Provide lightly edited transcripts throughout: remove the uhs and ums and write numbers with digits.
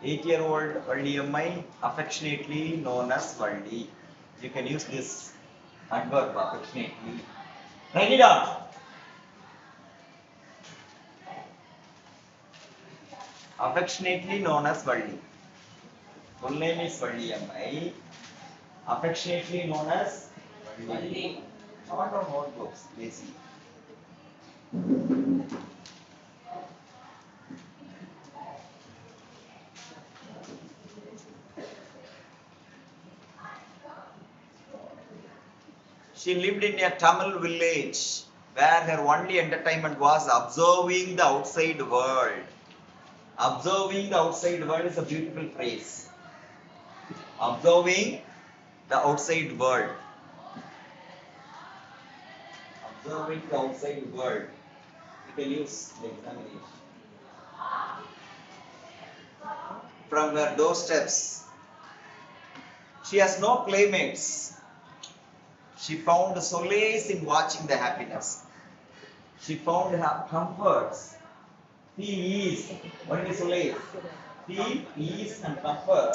8-year-old Valliyamai, affectionately known as Valli. You can use this adverb affectionately. Write it down. Affectionately known as Valli. Full name is Valliyamai. Affectionately known as Valli. Not on notebooks, lazy. She lived in a Tamil village where her only entertainment was observing the outside world. Observing the outside world is a beautiful phrase. Observing the outside world. Observing the outside world. You can use the examination. From her doorsteps. She has no playmates. She found solace in watching the happiness. She found her comforts, peace. What is solace? Peace and comfort.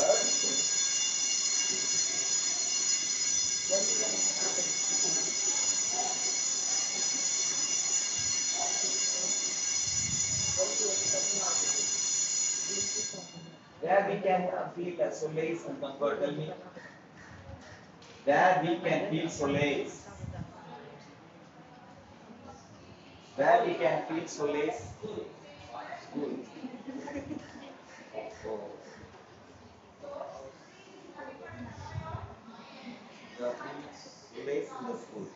Where we can feel a solace and comfort. Tell me. Where we can feel solace. Where we can feel solace. School. So, you are feeling solace in the school.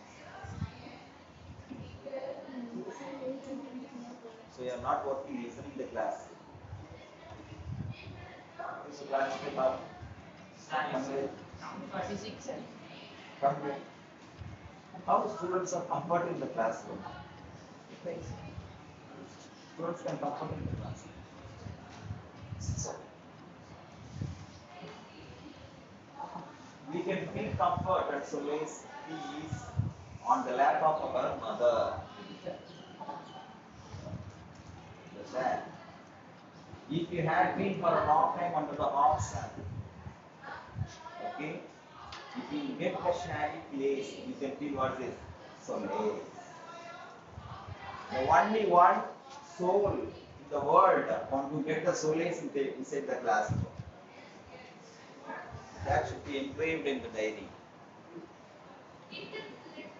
So you are not working, listening the class. So class came up. Physics. Come here. How students are comfort in the classroom? Students can comfort in the classroom. So, we can feel comfort and solace, peace on the lap of our mother. Understand? If you had been for a long time under the hot sun, okay, if you get a shady place, you can feel what is solace. The only one soul in the world want to get the solace inside the classroom. That should be engraved in the diary.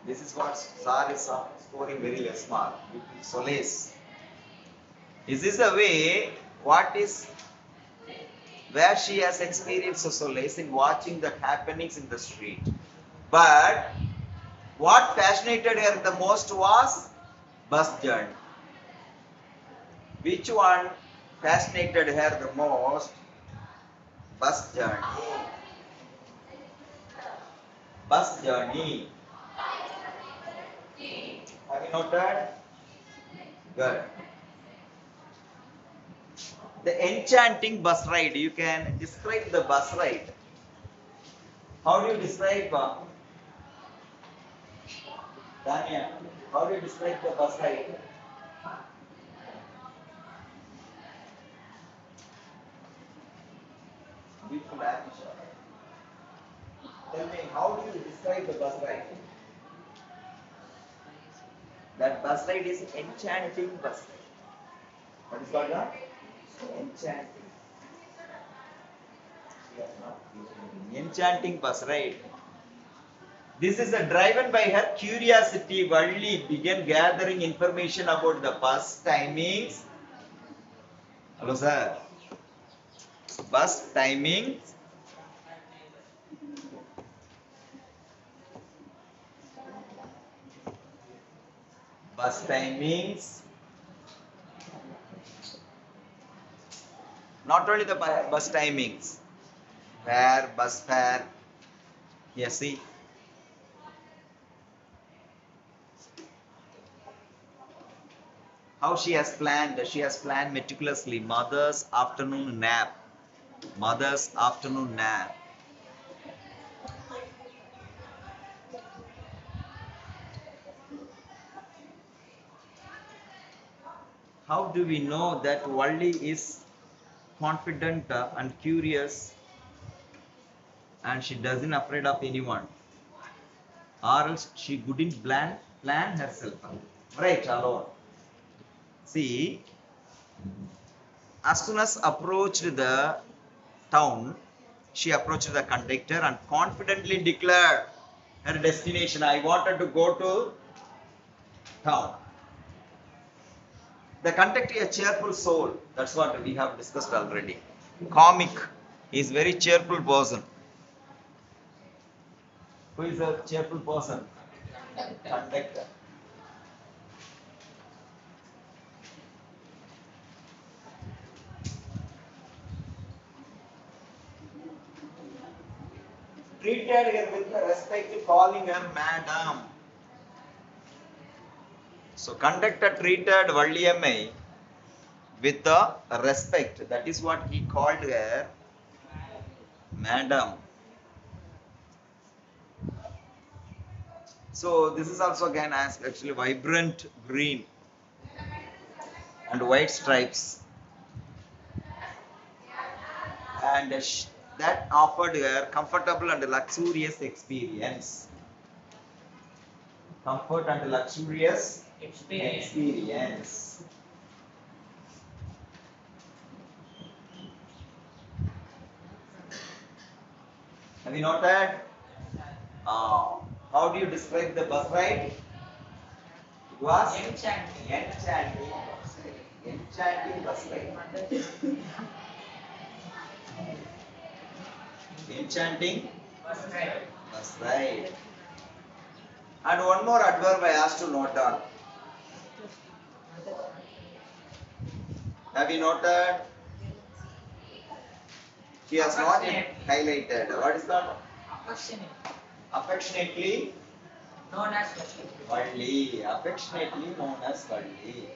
This is what Sar is scoring very less mark. Solace. Is this the way? What is where she has experienced solace in watching the happenings in the street? But what fascinated her the most was bus journey. Which one fascinated her the most? Bus journey. Bus journey. Have you noted? Good. The enchanting bus ride. You can describe the bus ride. How do you describe Dania? How do you describe the bus ride? Beautiful atmosphere. Tell me, how do you describe the bus ride? That bus ride is enchanting bus ride. What is called that? Enchanting. Enchanting bus ride. This is driven by her curiosity. Valli began gathering information about the bus timings. Hello, sir. Bus timings. Bus timings. Not only the bus timings. Fare, bus fare. Yes, see. How she has planned meticulously mother's afternoon nap. Mother's afternoon nap. How do we know that Valli is confident and curious, and she doesn't afraid of anyone, or else she couldn't plan herself. Right, alone. See, as soon as approached the town, she approached the conductor and confidently declared her destination. I wanted to go to town. The conductor is a cheerful soul. That's what we have discussed already. Comic is very cheerful person. Who is a cheerful person? Conductor. Treated her with respect, calling her madam. So conductor treated Valliyamai with a respect. That is what he called her madam. So this is also again as actually vibrant green and white stripes, and that offered her comfortable and luxurious experience. Comfort and luxurious experience. Have you noted? How do you describe the bus ride? It was enchanting bus ride. Enchanting bus ride. And one more adverb I asked to note down. Have you noted? She has not yet highlighted. What is that? Affectionately known as Valli. Affectionately known as Valli.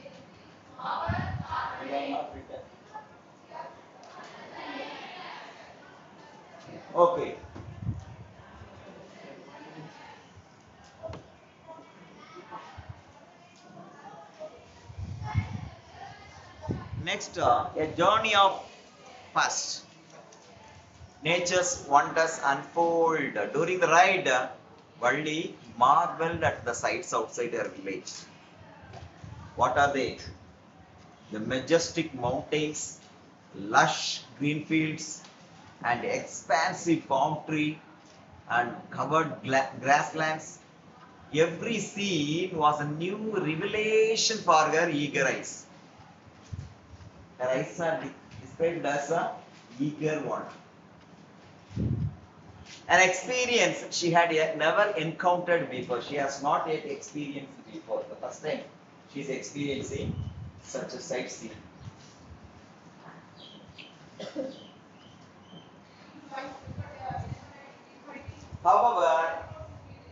We have not written. Okay. Next, a journey of first. Nature's wonders unfold. During the ride, Valli marveled at the sights outside her village. What are they? The majestic mountains, lush green fields, and expansive palm tree and covered grasslands. Every scene was a new revelation for her eager eyes. Her eyes are described as a eager one. An experience she had yet never encountered before. She has not yet experienced before. The first time she is experiencing such a sightseeing. However,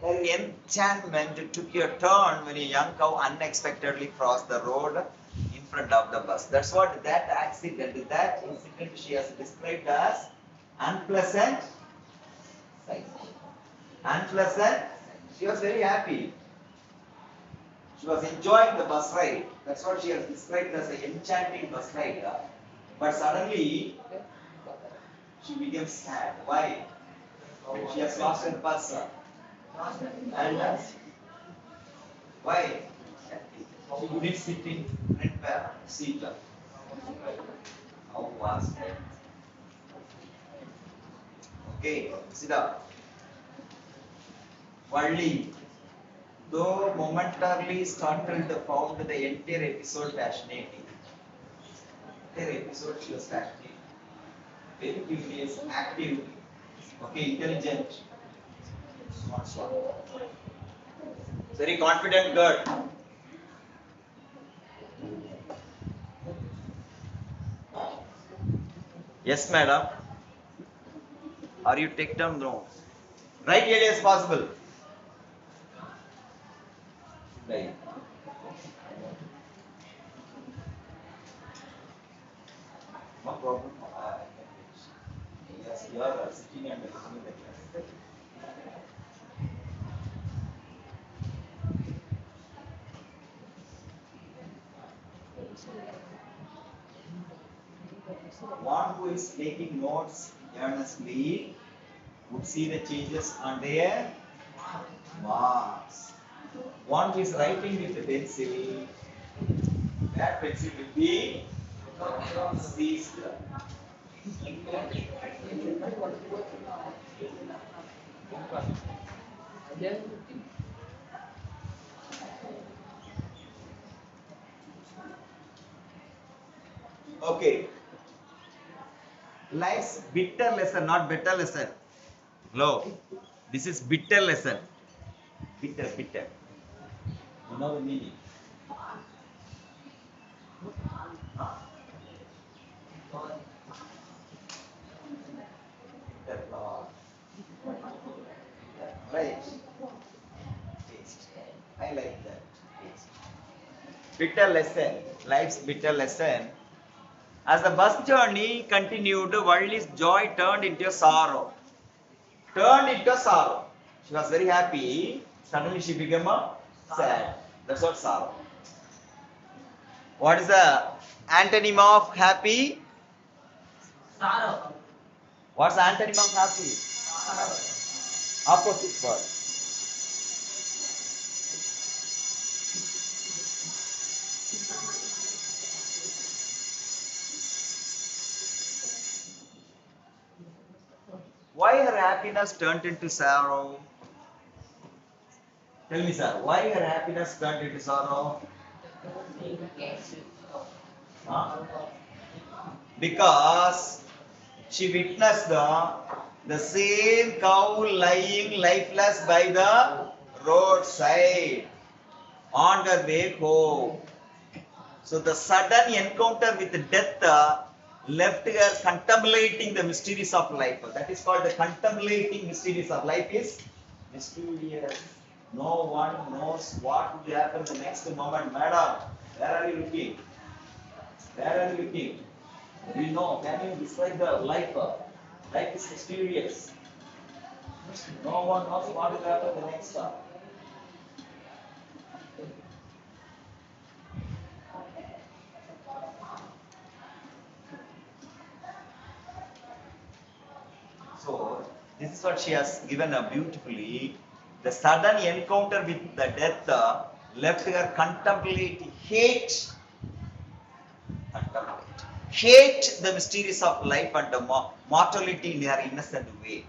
her enchantment took a turn when a young cow unexpectedly crossed the road in front of the bus. That's what that incident she has described as unpleasant sight. Unpleasant. She was very happy. She was enjoying the bus ride. That's what she has described as an enchanting bus ride. But suddenly, she became sad. Why? She has lost her purse. And why? She couldn't sit in front seat. How was it? Okay, sit up. Valli, though momentarily startled, found the entire episode fascinating. Entire episode she was fascinating. Very curious, active, okay, intelligent, smart. Very confident girl. Yes, madam. Are you take down? No. Right early as possible. Right. No problem. Yes, you are sitting and listening the class. One who is taking notes earnestly would see the changes on their marks. One who is writing with the pencil, that pencil will be seized. Okay. Life's bitter lesson, not better lesson. Hello. This is bitter lesson. Bitter, bitter. You know the meaning? Huh? Bitter law. Right. Taste. I like that. Taste. Bitter lesson. Life's bitter lesson. As the bus journey continued, Valli's joy turned into sorrow. Turned into sorrow. She was very happy. Suddenly she became a sad. That's what sorrow. What is the antonym of happy? Sorrow. What's the antonym of happy? Opposite word. Why her happiness turned into sorrow? Tell me, sir, why her happiness turned into sorrow? Huh? Because she witnessed the same cow lying lifeless by the roadside on her way home. So the sudden encounter with death left her contemplating the mysteries of life. That is called the contemplating mysteries of life is mysterious. No one knows what will happen the next moment. Madam, where are you looking? Where are you looking? Do you know? Can you describe the life? Life is mysterious. No one knows what will happen the next time. So, this is what she has given beautifully. The sudden encounter with the death left her hate the mysteries of life and the mortality in her innocent way.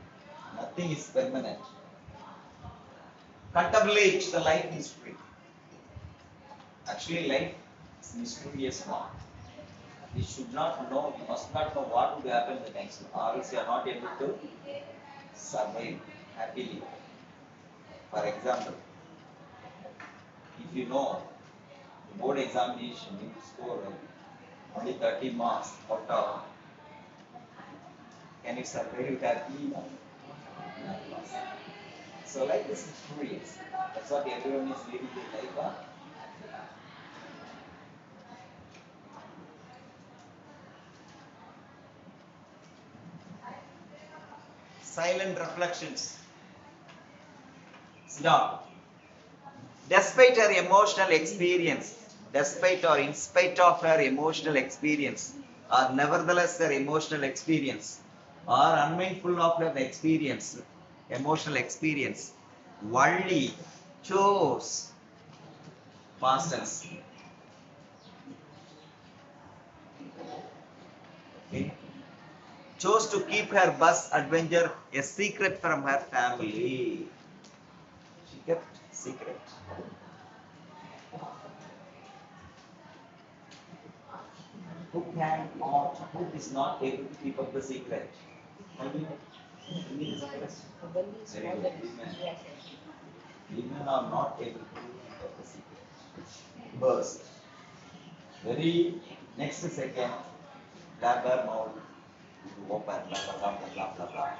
Nothing is permanent. Contemplate the life mystery. Actually, life is mysterious one. You should not know, you must not know what will happen the next one, or else you are not able to survive happily. For example, if you know the board examination, you score only 30 marks out of, can you survive happily? So life is mysterious. That's what everyone is living their life. Silent reflections. Stop. Despite her emotional experience, despite or in spite of her emotional experience, or nevertheless her emotional experience, or unmindful of her experience, emotional experience, Valli chose past tense. Okay. Chose to keep her bus adventure a secret from her family. She kept secret. Who is not able to keep up the secret? Very good. Women are not able to keep up the secret. Burst. Very next second, blabber mouth to open, blah blah blah blah blah blah.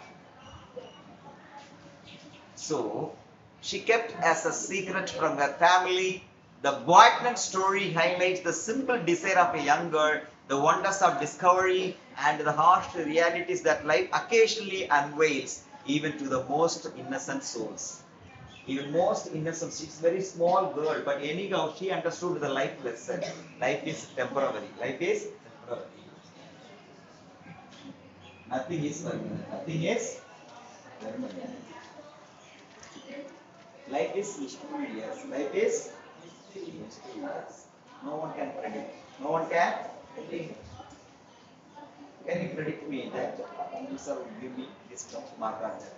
So she kept as a secret from her family. The Boyton story highlights the simple desire of a young girl, the wonders of discovery, and the harsh realities that life occasionally unveils, even to the most innocent souls. Even most innocent, she's a very small girl, but anyhow, she understood the life lesson. Life is temporary. Life is temporary. Nothing is permanent. Nothing is permanent. Life is mysterious. Life is mysterious. No one can predict. No one can predict. Can you predict me that answer will give me this much mark on that?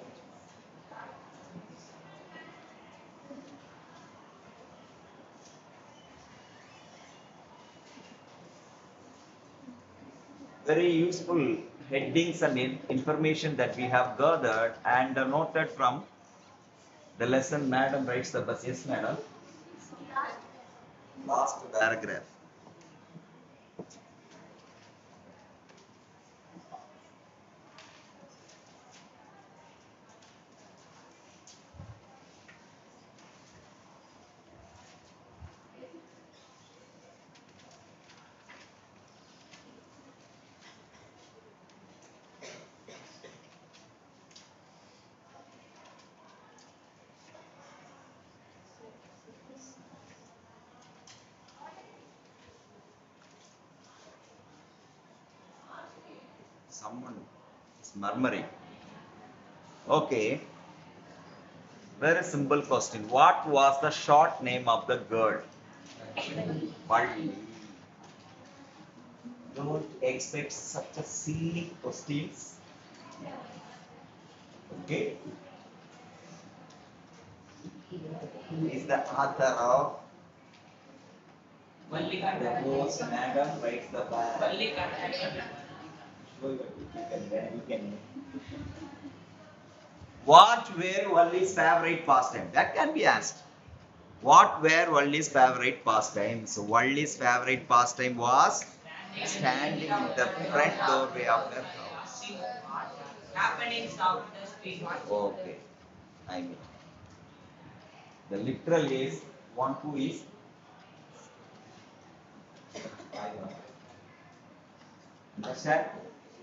Very useful headings and information that we have gathered and noted from the lesson. Madam writes the bus. Yes, madam. Last paragraph. Someone is murmuring. Okay. Very simple question. What was the short name of the girl? Valli. Don't expect such a silly questions. Okay. Who is the author of the post? Madam writes the back. What were Wally's favorite pastime? That can be asked. What were Wally's favorite pastimes? Wally's favorite pastime was standing in the front doorway of her house. Happenings of the street. Okay. I mean, the literal is one who is understand?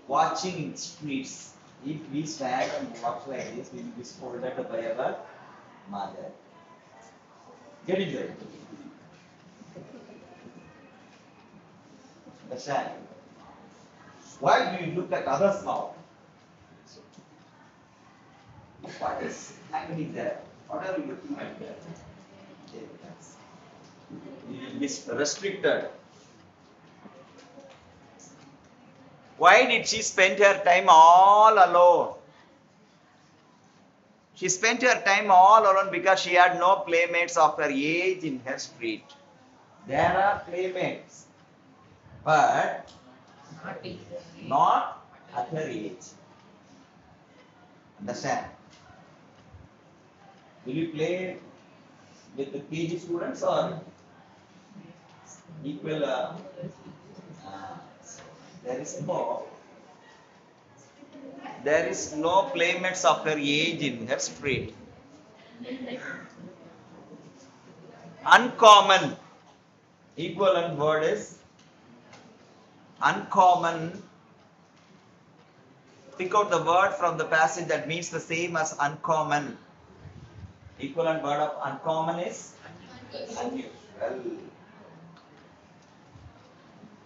Watching in streets. If we stand and watch like this, we will be scolded by our mother. Get it right. Understand? Why do you look at others now? What is happening there? What are you looking at there? You will be restricted. Why did she spend her time all alone? She spent her time all alone because she had no playmates of her age in her street. There are playmates, but not at her age. Understand? Will you play with the PG students or equal? There is no playmates of her age in her street. Uncommon. Equivalent word is uncommon. Pick out the word from the passage that means the same as uncommon. Equivalent word of uncommon is unusual.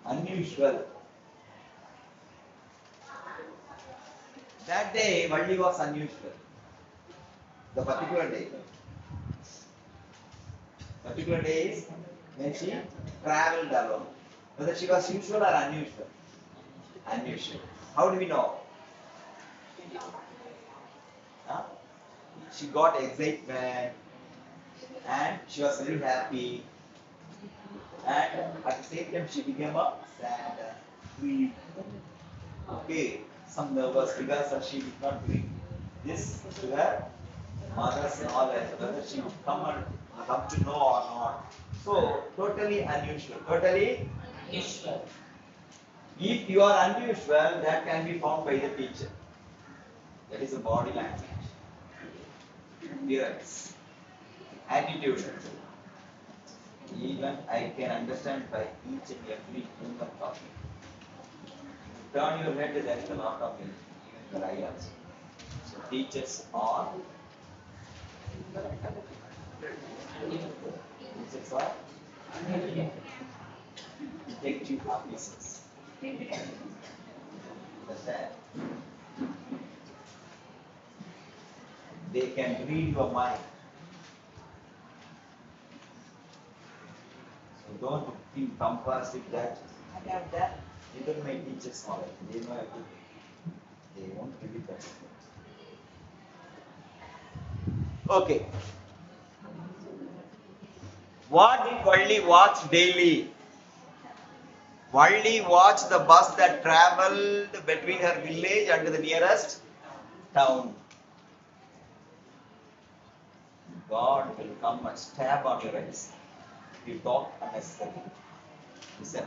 Unusual. That day, Valli was unusual. The particular day. Particular day is when she traveled alone. Whether she was usual or unusual? Unusual. How do we know? Huh? She got excitement and she was very happy. And at the same time, she became a sad, free. Okay, some nervous because she did not bring this to her mother's knowledge, whether she would come to know or not. So, totally unusual. Totally Unusual. If you are unusual, that can be found by the teacher. That is a body language. Appearance. Attitude. Even I can understand by each and every human talking. Turn your head, there is a lot of even the eye also. So teachers are detective officers. Understand? they can read your mind. So don't feel compassed with that. I have done. Even my teachers know it. They know everything. They won't read that. Okay. What did Valli watch daily? Valli watched the bus that travelled between her village and the nearest town. God will come and stab on your eyes. You talk unnecessarily. Listen.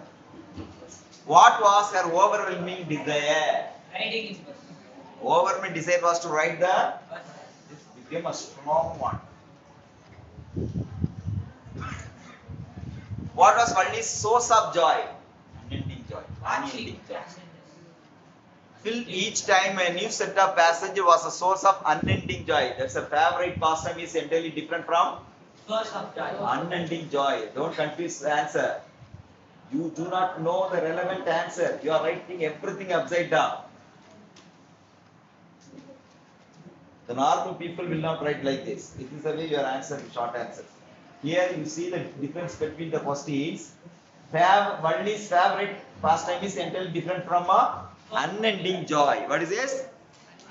What was her overwhelming desire? Riding his bus. Overwhelming desire was to ride the. Bus. This became a strong one. What was Valli's source of joy? Unending joy. Watching Unending joy. passengers. Filled each time a new set of passenger was a source of unending joy. That's a favorite pastime is entirely different from Source of joy. unending joy. Don't confuse the answer. You do not know the relevant answer. You are writing everything upside down. The normal people will not write like this. This is the way your answer, short answer. Here you see the difference between the first is Valli's favorite pastime is entirely different from a unending joy. What is this?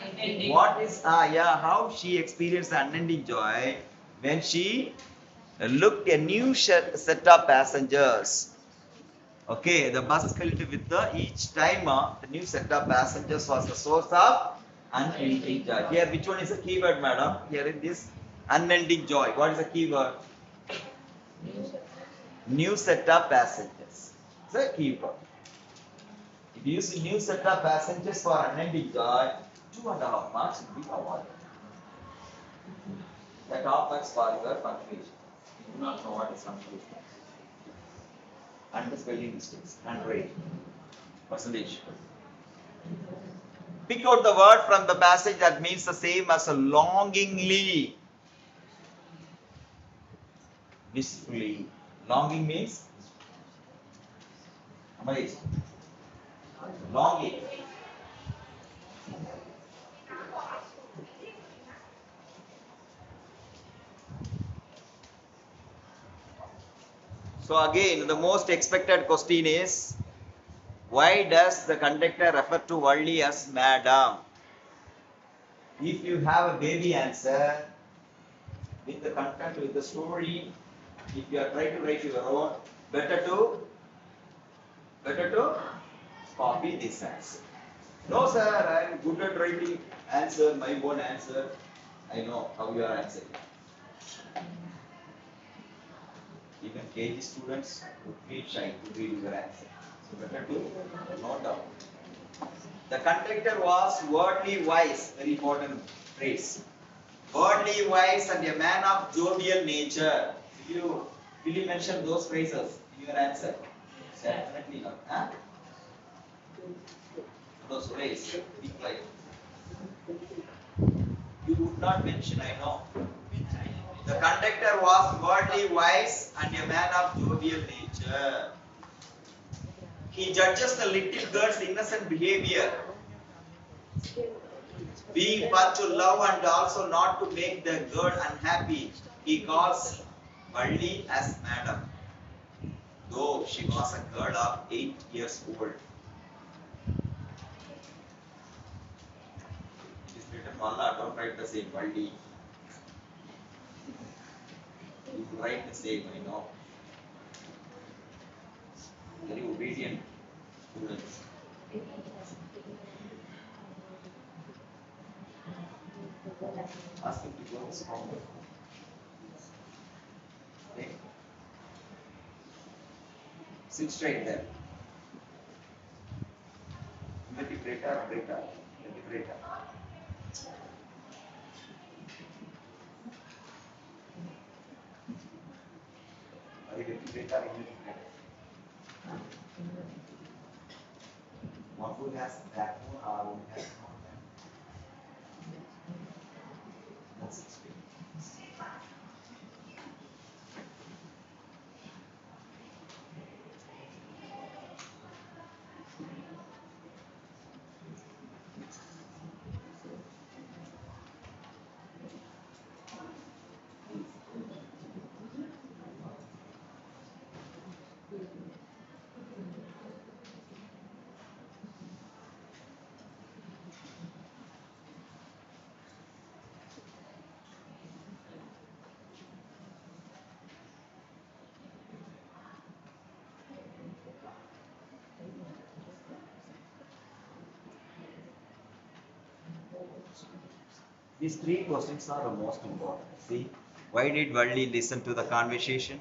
Unending. What is how she experienced the unending joy when she looked a new set of passengers. Okay, the bus filled with the each time the new set of passengers was the source of unending joy. Here, which one is the keyword, madam? Here in this unending joy. What is the keyword? New set of passengers. It's a keyword. If you use a new set of passengers for unending joy, 2.5 marks will be awarded. That half marks for your confusion. You do not know what is confusion. And the spelling mistakes. Handwriting. Percentage. Pick out the word from the passage that means the same as a longingly. Wistfully. Longing means? Amazing. Longing. So again, the most expected question is, why does the conductor refer to Valli as madam? If you have a baby answer with the content, with the story, if you are trying to write your own, better to copy this answer. No sir, I am good at writing answer, my own answer. I know how you are answering. Even KG students would feel shy to read your answer. So better to note down. The conductor was worldly wise, very important phrase. Worldly wise and a man of jovial nature. Will you mention those phrases in your answer? Definitely not. Huh? Those phrases. Think like. You would not mention, I know. The conductor was worldly wise and a man of jovial nature. He judges the little girl's innocent behavior, being for to love and also not to make the girl unhappy. He calls Valli as madam, though she was a girl of 8 years old. It is written Valla, don't write the same Valli. You write the same, I know. Very obedient students. Ask him to go stronger. Okay. Sit straight there. Vertebrator, vertebrator, vertebrator. Vertebrator, vertebrator. One foot has backbone, our one has not. That's experience. These three questions are the most important. See, why did Valli listen to the conversation?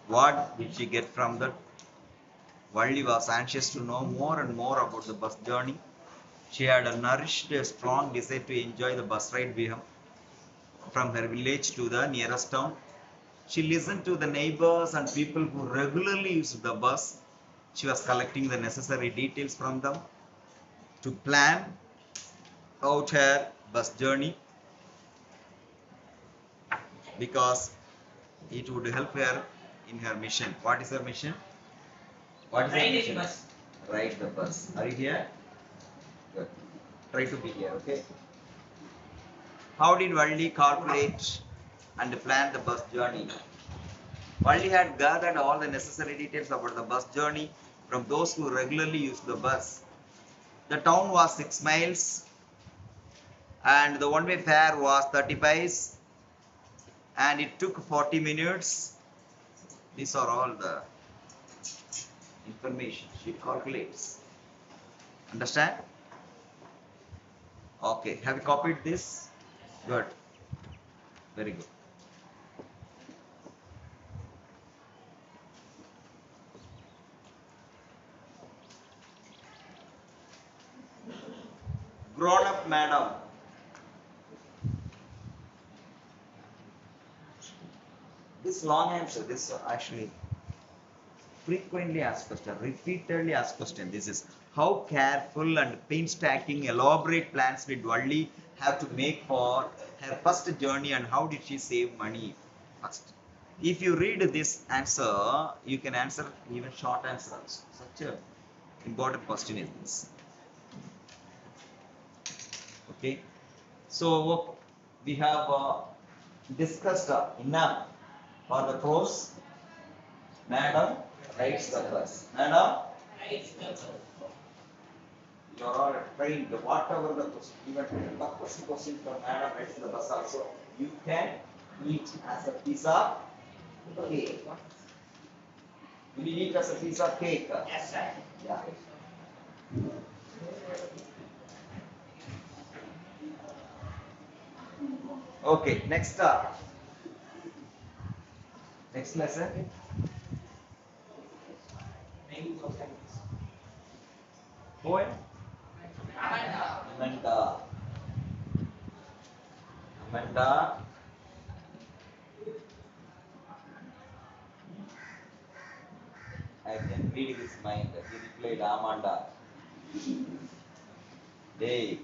What did she get from that? Valli was anxious to know more and more about the bus journey. She had nourished a strong desire to enjoy the bus ride from her village to the nearest town. She listened to the neighbors and people who regularly used the bus. She was collecting the necessary details from them to plan out her bus journey because it would help her in her mission. What is her mission? What is her Riding mission? bus. Ride the bus. Are you here? Good. Try to be here, okay? How did Valli calculate and plan the bus journey? Valli had gathered all the necessary details about the bus journey from those who regularly used the bus. The town was 6 miles and the one-way fare was 30 paise and it took 40 minutes. These are all the information she calculates. Understand? Okay. Have you copied this? Good. Very good. Grown up madam. This long answer, this actually frequently asked question, repeatedly asked question. This is how careful and painstaking, elaborate plans did Valli have to make for her first journey and how did she save money first? If you read this answer, you can answer even short answers. Such a important question is this. Okay. So we have discussed enough for the course. Madam writes the bus. Madam, Rides the bus. you are all trained. Whatever the question, even the question from Madam writes the bus also, you can eat as a piece of cake. Will you eat as a piece of cake? Yes, sir. Yeah. Okay, next lesson. Maybe societies. Poem. Amanda. Amanda. Amanda. I can read his mind. He replied, Amanda. Hey.